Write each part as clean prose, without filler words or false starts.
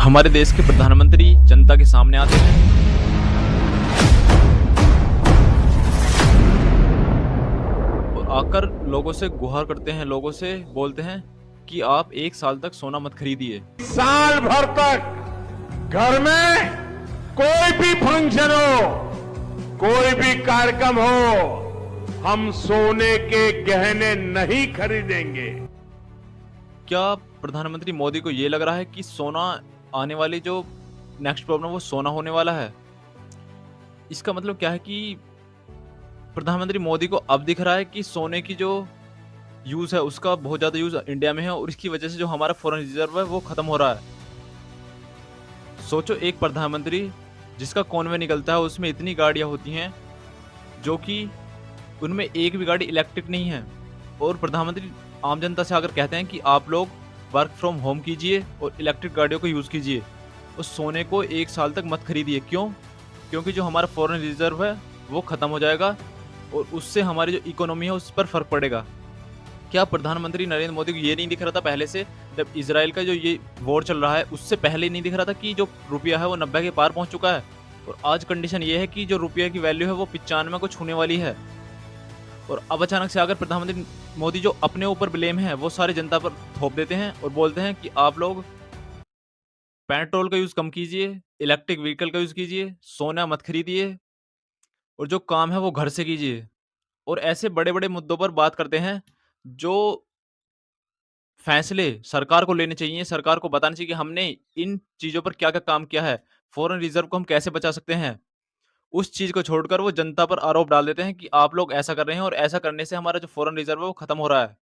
हमारे देश के प्रधानमंत्री जनता के सामने आते हैं और आकर लोगों से गुहार करते हैं, लोगों से बोलते हैं कि आप 1 साल तक सोना मत खरीदिए। साल भर तक घर में कोई भी फंक्शन हो, कोई भी कार्यक्रम हो, हम सोने के गहने नहीं खरीदेंगे। क्या प्रधानमंत्री मोदी को ये लग रहा है कि सोना आने वाली जो नेक्स्ट प्रॉब्लम वो सोना होने वाला है? इसका मतलब क्या है कि प्रधानमंत्री मोदी को अब दिख रहा है कि सोने की जो यूज़ है उसका बहुत ज़्यादा यूज़ इंडिया में है और इसकी वजह से जो हमारा फॉरेन रिजर्व है वो ख़त्म हो रहा है। सोचो एक प्रधानमंत्री जिसका कॉन्वे निकलता है उसमें इतनी गाड़ियाँ होती हैं जो कि उनमें एक भी गाड़ी इलेक्ट्रिक नहीं है और प्रधानमंत्री आम जनता से अगर कहते हैं कि आप लोग वर्क फ्रॉम होम कीजिए और इलेक्ट्रिक गाड़ियों को यूज़ कीजिए और सोने को 1 साल तक मत खरीदिए। क्यों? क्योंकि जो हमारा फॉरेन रिजर्व है वो ख़त्म हो जाएगा और उससे हमारी जो इकोनॉमी है उस पर फ़र्क पड़ेगा। क्या प्रधानमंत्री नरेंद्र मोदी को ये नहीं दिख रहा था पहले से, जब इजराइल का जो ये वॉर चल रहा है उससे पहले नहीं दिख रहा था कि जो रुपया है वो 90 के पार पहुंच चुका है और आज कंडीशन ये है कि जो रुपये की वैल्यू है वो 95 को छूने वाली है। और अब अचानक से अगर प्रधानमंत्री मोदी जो अपने ऊपर ब्लेम है वो सारी जनता पर थोप देते हैं और बोलते हैं कि आप लोग पेट्रोल का यूज़ कम कीजिए, इलेक्ट्रिक व्हीकल का यूज़ कीजिए, सोना मत खरीदिए और जो काम है वो घर से कीजिए। और ऐसे बड़े-बड़े मुद्दों पर बात करते हैं, जो फैसले सरकार को लेने चाहिए, सरकार को बताना चाहिए कि हमने इन चीज़ों पर क्या-क्या काम किया है, फ़ॉरेन रिज़र्व को हम कैसे बचा सकते हैं। उस चीज़ को छोड़कर वो जनता पर आरोप डाल देते हैं कि आप लोग ऐसा कर रहे हैं और ऐसा करने से हमारा जो फ़ॉरेन रिज़र्व है वो ख़त्म हो रहा है।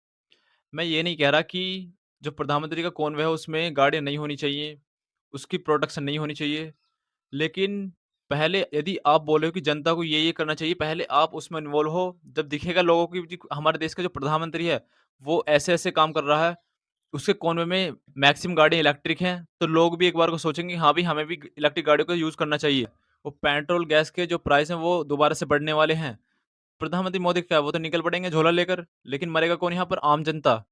मैं ये नहीं कह रहा कि जो प्रधानमंत्री का कॉन्वे है उसमें गाड़ियाँ नहीं होनी चाहिए, उसकी प्रोटेक्शन नहीं होनी चाहिए। लेकिन पहले यदि आप बोले हो कि जनता को ये करना चाहिए, पहले आप उसमें इन्वॉल्व हो। जब दिखेगा लोगों की कि हमारे देश का जो प्रधानमंत्री है, वो ऐसे-ऐसे काम कर रहा है, उसके कॉन्वे में मैक्सिमम गाड़ियाँ इलेक्ट्रिक हैं, तो लोग भी एक बार को सोचेंगे, हाँ भाई, हमें भी इलेक्ट्रिक गाड़ियों का यूज़ करना चाहिए। वो पेट्रोल, गैस के जो प्राइस हैं, वो दोबारा से बढ़ने वाले हैं। प्रधानमंत्री मोदी क्या है, वो तो निकल पड़ेंगे झोला लेकर, लेकिन मरेगा कौन यहाँ पर? आम जनता।